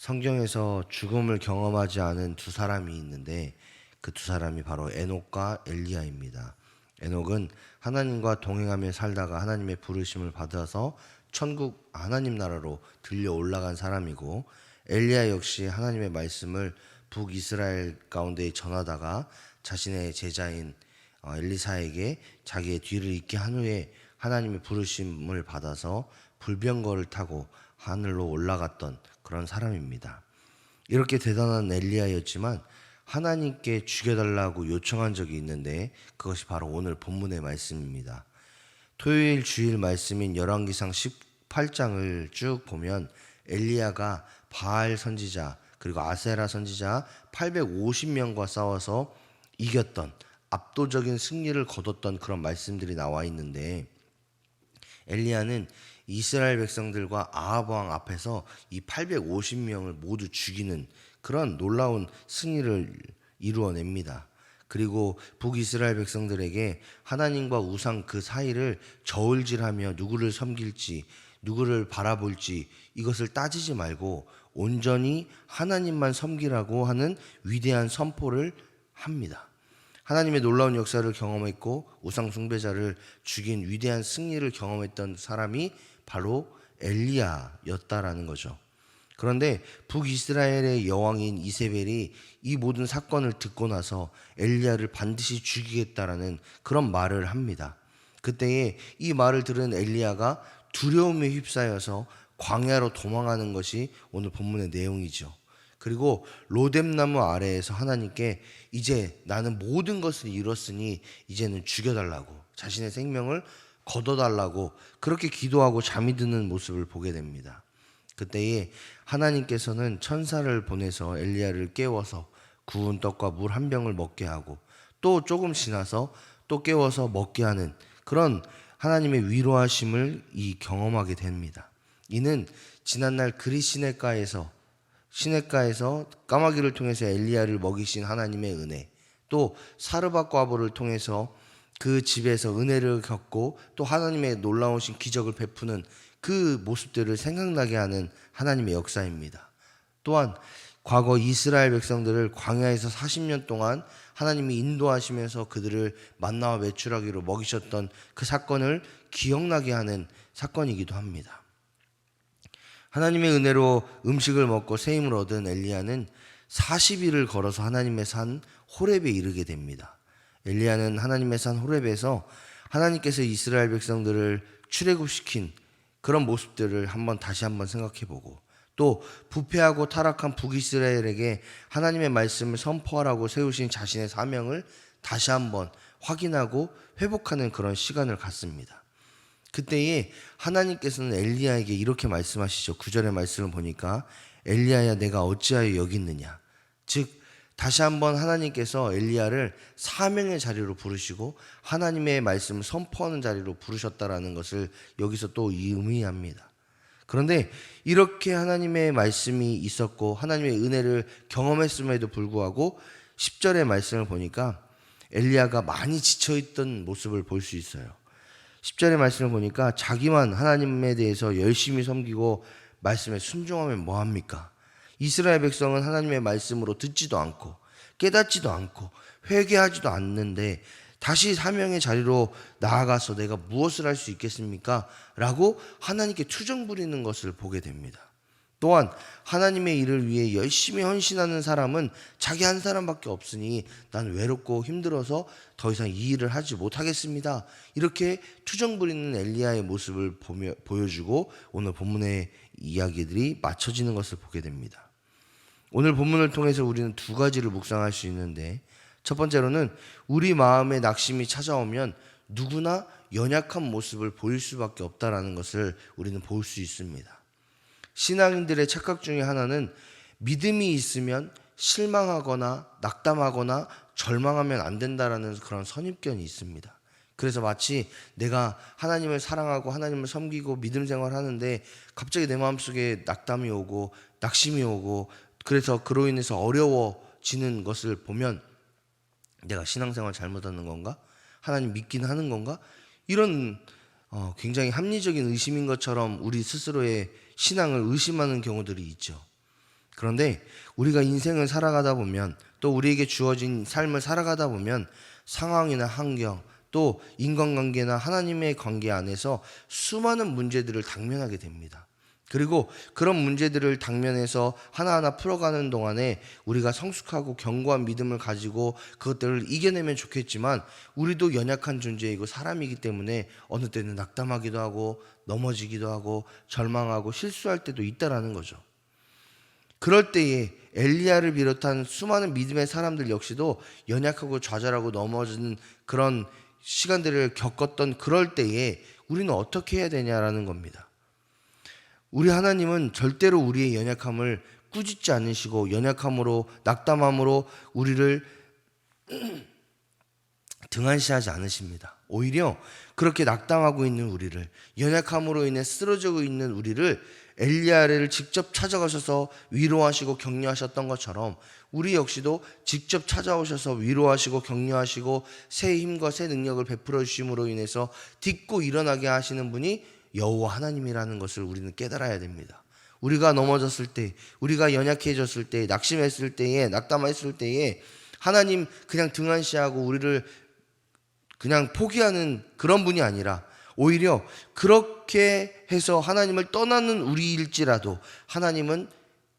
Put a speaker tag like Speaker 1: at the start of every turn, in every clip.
Speaker 1: 성경에서 죽음을 경험하지 않은 두 사람이 있는데 그 두 사람이 바로 에녹과 엘리야입니다. 에녹은 하나님과 동행하며 살다가 하나님의 부르심을 받아서 천국 하나님 나라로 들려 올라간 사람이고, 엘리야 역시 하나님의 말씀을 북이스라엘 가운데 전하다가 자신의 제자인 엘리사에게 자기의 뒤를 잇게 한 후에 하나님의 부르심을 받아서 불병거를 타고 하늘로 올라갔던 그런 사람입니다. 이렇게 대단한 엘리야였지만 하나님께 죽여달라고 요청한 적이 있는데 그것이 바로 오늘 본문의 말씀입니다. 토요일 주일 말씀인 열왕기상 18장을 쭉 보면 엘리야가 바알 선지자 그리고 아세라 선지자 850명과 싸워서 이겼던, 압도적인 승리를 거뒀던 그런 말씀들이 나와 있는데, 엘리야는 이스라엘 백성들과 아합 왕 앞에서 이 850명을 모두 죽이는 그런 놀라운 승리를 이루어냅니다. 그리고 북이스라엘 백성들에게 하나님과 우상 그 사이를 저울질하며 누구를 섬길지 누구를 바라볼지 이것을 따지지 말고 온전히 하나님만 섬기라고 하는 위대한 선포를 합니다. 하나님의 놀라운 역사를 경험했고 우상 숭배자를 죽인 위대한 승리를 경험했던 사람이 바로 엘리야였다라는 거죠. 그런데 북이스라엘의 여왕인 이세벨이 이 모든 사건을 듣고 나서 엘리야를 반드시 죽이겠다라는 그런 말을 합니다. 그때에 이 말을 들은 엘리야가 두려움에 휩싸여서 광야로 도망하는 것이 오늘 본문의 내용이죠. 그리고 로뎀나무 아래에서 하나님께 이제 나는 모든 것을 이뤘으니 이제는 죽여달라고, 자신의 생명을 거둬달라고 그렇게 기도하고 잠이 드는 모습을 보게 됩니다. 그때에 하나님께서는 천사를 보내서 엘리야를 깨워서 구운 떡과 물 한 병을 먹게 하고 또 조금 지나서 또 깨워서 먹게 하는 그런 하나님의 위로하심을 경험하게 됩니다. 이는 지난날 그리 시냇가에서 까마귀를 통해서 엘리야를 먹이신 하나님의 은혜, 또 사르밧 과부를 통해서 그 집에서 은혜를 겪고 또 하나님의 놀라우신 기적을 베푸는 그 모습들을 생각나게 하는 하나님의 역사입니다. 또한 과거 이스라엘 백성들을 광야에서 40년 동안 하나님이 인도하시면서 그들을 만나와 메추라기로 먹이셨던 그 사건을 기억나게 하는 사건이기도 합니다. 하나님의 은혜로 음식을 먹고 새 힘을 얻은 엘리야는 40일을 걸어서 하나님의 산 호렙에 이르게 됩니다. 엘리야는 하나님의 산 호렙에서 하나님께서 이스라엘 백성들을 출애굽시킨 그런 모습들을 다시 한번 생각해보고, 또 부패하고 타락한 북이스라엘에게 하나님의 말씀을 선포하라고 세우신 자신의 사명을 다시 한번 확인하고 회복하는 그런 시간을 갖습니다. 그때에 하나님께서는 엘리야에게 이렇게 말씀하시죠. 9절의 말씀을 보니까 엘리야야 내가 어찌하여 여기 있느냐. 즉 다시 한번 하나님께서 엘리야를 사명의 자리로 부르시고 하나님의 말씀을 선포하는 자리로 부르셨다라는 것을 여기서 또 의미합니다. 그런데 이렇게 하나님의 말씀이 있었고 하나님의 은혜를 경험했음에도 불구하고 10절의 말씀을 보니까 엘리야가 많이 지쳐있던 모습을 볼 수 있어요. 10절의 말씀을 보니까 자기만 하나님에 대해서 열심히 섬기고 말씀에 순종하면 뭐합니까? 이스라엘 백성은 하나님의 말씀으로 듣지도 않고 깨닫지도 않고 회개하지도 않는데 다시 사명의 자리로 나아가서 내가 무엇을 할 수 있겠습니까? 라고 하나님께 투정 부리는 것을 보게 됩니다. 또한 하나님의 일을 위해 열심히 헌신하는 사람은 자기 한 사람밖에 없으니 난 외롭고 힘들어서 더 이상 이 일을 하지 못하겠습니다. 이렇게 투정 부리는 엘리야의 모습을 보여주고 오늘 본문의 이야기들이 맞춰지는 것을 보게 됩니다. 오늘 본문을 통해서 우리는 두 가지를 묵상할 수 있는데, 첫 번째로는 우리 마음에 낙심이 찾아오면 누구나 연약한 모습을 보일 수밖에 없다라는 것을 우리는 볼 수 있습니다. 신앙인들의 착각 중에 하나는 믿음이 있으면 실망하거나 낙담하거나 절망하면 안 된다라는 그런 선입견이 있습니다. 그래서 마치 내가 하나님을 사랑하고 하나님을 섬기고 믿음 생활하는데 갑자기 내 마음속에 낙담이 오고 낙심이 오고 그래서 그로 인해서 어려워지는 것을 보면 내가 신앙생활 잘못하는 건가? 하나님 믿긴 하는 건가? 이런 굉장히 합리적인 의심인 것처럼 우리 스스로의 신앙을 의심하는 경우들이 있죠. 그런데 우리가 인생을 살아가다 보면, 또 우리에게 주어진 삶을 살아가다 보면 상황이나 환경, 또 인간관계나 하나님의 관계 안에서 수많은 문제들을 당면하게 됩니다. 그리고 그런 문제들을 당면해서 하나하나 풀어가는 동안에 우리가 성숙하고 견고한 믿음을 가지고 그것들을 이겨내면 좋겠지만, 우리도 연약한 존재이고 사람이기 때문에 어느 때는 낙담하기도 하고 넘어지기도 하고 절망하고 실수할 때도 있다라는 거죠. 그럴 때에 엘리야를 비롯한 수많은 믿음의 사람들 역시도 연약하고 좌절하고 넘어진 그런 시간들을 겪었던 그럴 때에 우리는 어떻게 해야 되냐라는 겁니다. 우리 하나님은 절대로 우리의 연약함을 꾸짖지 않으시고 연약함으로, 낙담함으로 우리를 등한시하지 않으십니다. 오히려 그렇게 낙담하고 있는 우리를, 연약함으로 인해 쓰러지고 있는 우리를 엘리야를 직접 찾아가셔서 위로하시고 격려하셨던 것처럼 우리 역시도 직접 찾아오셔서 위로하시고 격려하시고 새 힘과 새 능력을 베풀어 주심으로 인해서 딛고 일어나게 하시는 분이 여호와 하나님이라는 것을 우리는 깨달아야 됩니다. 우리가 넘어졌을 때, 우리가 연약해졌을 때, 낙심했을 때에, 낙담했을 때에 하나님 그냥 등한시하고 우리를 그냥 포기하는 그런 분이 아니라, 오히려 그렇게 해서 하나님을 떠나는 우리일지라도 하나님은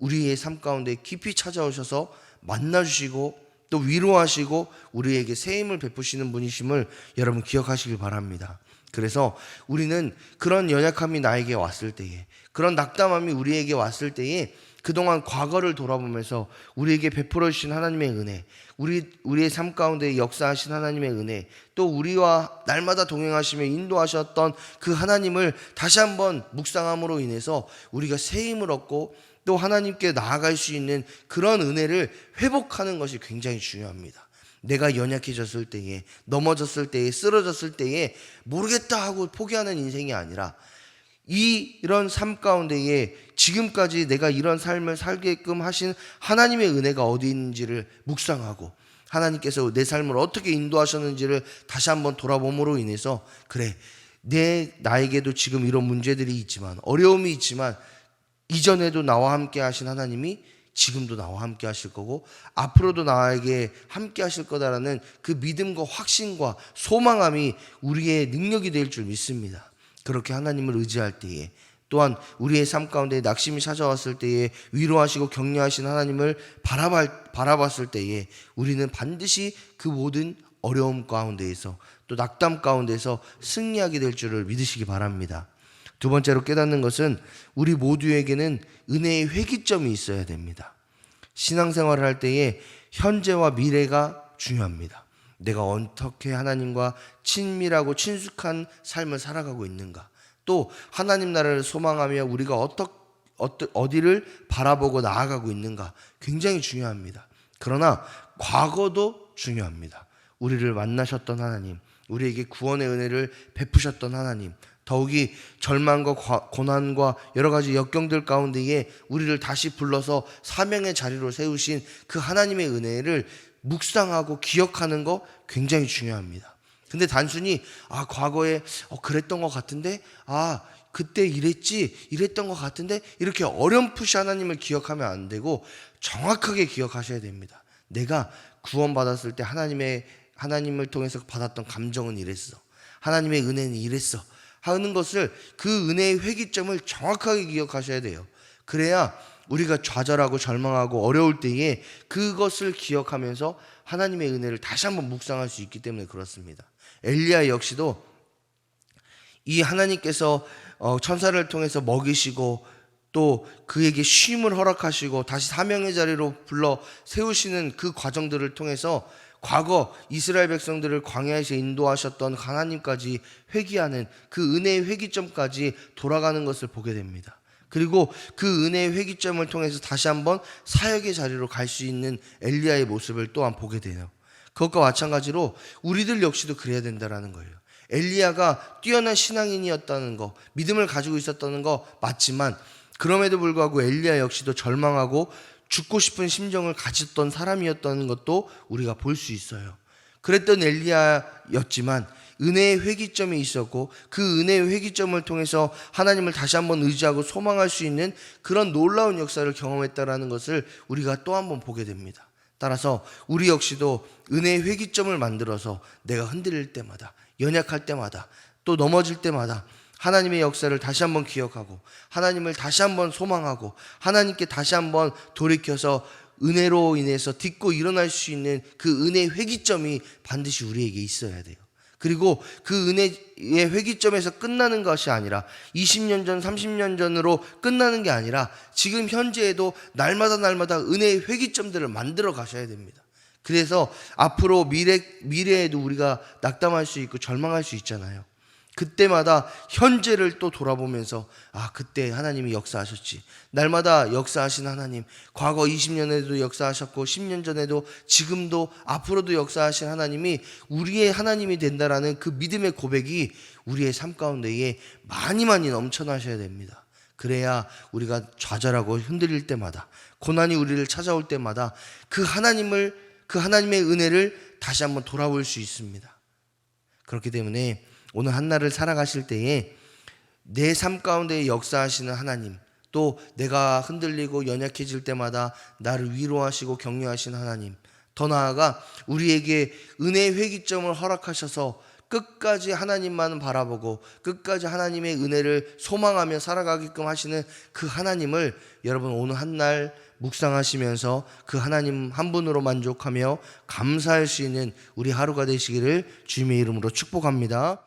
Speaker 1: 우리의 삶 가운데 깊이 찾아오셔서 만나주시고 또 위로하시고 우리에게 새 힘을 베푸시는 분이심을 여러분 기억하시길 바랍니다. 그래서 우리는 그런 연약함이 나에게 왔을 때에, 그런 낙담함이 우리에게 왔을 때에 그동안 과거를 돌아보면서 우리에게 베풀어 주신 하나님의 은혜, 우리의 삶 가운데 역사하신 하나님의 은혜, 또 우리와 날마다 동행하시며 인도하셨던 그 하나님을 다시 한번 묵상함으로 인해서 우리가 새 힘을 얻고 또 하나님께 나아갈 수 있는 그런 은혜를 회복하는 것이 굉장히 중요합니다. 내가 연약해졌을 때에, 넘어졌을 때에, 쓰러졌을 때에 모르겠다 하고 포기하는 인생이 아니라, 이런 삶 가운데에 지금까지 내가 이런 삶을 살게끔 하신 하나님의 은혜가 어디 있는지를 묵상하고 하나님께서 내 삶을 어떻게 인도하셨는지를 다시 한번 돌아봄으로 인해서, 그래, 나에게도 지금 이런 문제들이 있지만, 어려움이 있지만 이전에도 나와 함께 하신 하나님이 지금도 나와 함께 하실 거고 앞으로도 나에게 함께 하실 거다라는 그 믿음과 확신과 소망함이 우리의 능력이 될 줄 믿습니다. 그렇게 하나님을 의지할 때에, 또한 우리의 삶 가운데 낙심이 찾아왔을 때에 위로하시고 격려하신 하나님을 바라봤을 때에 우리는 반드시 그 모든 어려움 가운데에서 또 낙담 가운데서 승리하게 될 줄을 믿으시기 바랍니다. 두 번째로 깨닫는 것은 우리 모두에게는 은혜의 회귀점이 있어야 됩니다. 신앙생활을 할 때에 현재와 미래가 중요합니다. 내가 어떻게 하나님과 친밀하고 친숙한 삶을 살아가고 있는가, 또 하나님 나라를 소망하며 우리가 어디를 바라보고 나아가고 있는가 굉장히 중요합니다. 그러나 과거도 중요합니다. 우리를 만나셨던 하나님, 우리에게 구원의 은혜를 베푸셨던 하나님, 더욱이 절망과 고난과 여러 가지 역경들 가운데에 우리를 다시 불러서 사명의 자리로 세우신 그 하나님의 은혜를 묵상하고 기억하는 거 굉장히 중요합니다. 근데 단순히 과거에 그랬던 것 같은데, 그때 이랬던 것 같은데, 이렇게 어렴풋이 하나님을 기억하면 안 되고 정확하게 기억하셔야 됩니다. 내가 구원받았을 때 하나님을 통해서 받았던 감정은 이랬어, 하나님의 은혜는 이랬어 하는 것을, 그 은혜의 회귀점을 정확하게 기억하셔야 돼요. 그래야 우리가 좌절하고 절망하고 어려울 때에 그것을 기억하면서 하나님의 은혜를 다시 한번 묵상할 수 있기 때문에 그렇습니다. 엘리야 역시도 이 하나님께서 천사를 통해서 먹이시고 또 그에게 쉼을 허락하시고 다시 사명의 자리로 불러 세우시는 그 과정들을 통해서 과거 이스라엘 백성들을 광야에서 인도하셨던 하나님까지 회귀하는 그 은혜의 회귀점까지 돌아가는 것을 보게 됩니다. 그리고 그 은혜의 회귀점을 통해서 다시 한번 사역의 자리로 갈 수 있는 엘리야의 모습을 또한 보게 돼요. 그것과 마찬가지로 우리들 역시도 그래야 된다는 거예요. 엘리야가 뛰어난 신앙인이었다는 거, 믿음을 가지고 있었다는 거 맞지만, 그럼에도 불구하고 엘리야 역시도 절망하고 죽고 싶은 심정을 가졌던 사람이었다는 것도 우리가 볼 수 있어요. 그랬던 엘리야였지만 은혜의 회기점이 있었고 그 은혜의 회기점을 통해서 하나님을 다시 한번 의지하고 소망할 수 있는 그런 놀라운 역사를 경험했다라는 것을 우리가 또 한번 보게 됩니다. 따라서 우리 역시도 은혜의 회기점을 만들어서 내가 흔들릴 때마다, 연약할 때마다, 또 넘어질 때마다 하나님의 역사를 다시 한번 기억하고 하나님을 다시 한번 소망하고 하나님께 다시 한번 돌이켜서 은혜로 인해서 딛고 일어날 수 있는 그 은혜의 회기점이 반드시 우리에게 있어야 돼요. 그리고 그 은혜의 회기점에서 끝나는 것이 아니라 20년 전, 30년 전으로 끝나는 게 아니라 지금 현재에도 날마다 은혜의 회기점들을 만들어 가셔야 됩니다. 그래서 앞으로 미래에도 우리가 낙담할 수 있고 절망할 수 있잖아요. 그때마다 현재를 또 돌아보면서 그때 하나님이 역사하셨지. 날마다 역사하신 하나님, 과거 20년에도 역사하셨고 10년 전에도 지금도 앞으로도 역사하신 하나님이 우리의 하나님이 된다라는 그 믿음의 고백이 우리의 삶 가운데에 많이 넘쳐나셔야 됩니다. 그래야 우리가 좌절하고 흔들릴 때마다, 고난이 우리를 찾아올 때마다 그 하나님의 은혜를 다시 한번 돌아볼 수 있습니다. 그렇기 때문에 오늘 한날을 살아가실 때에 내 삶 가운데 역사하시는 하나님, 또 내가 흔들리고 연약해질 때마다 나를 위로하시고 격려하시는 하나님, 더 나아가 우리에게 은혜의 회기점을 허락하셔서 끝까지 하나님만 바라보고 끝까지 하나님의 은혜를 소망하며 살아가게끔 하시는 그 하나님을 여러분 오늘 한날 묵상하시면서 그 하나님 한 분으로 만족하며 감사할 수 있는 우리 하루가 되시기를 주님의 이름으로 축복합니다.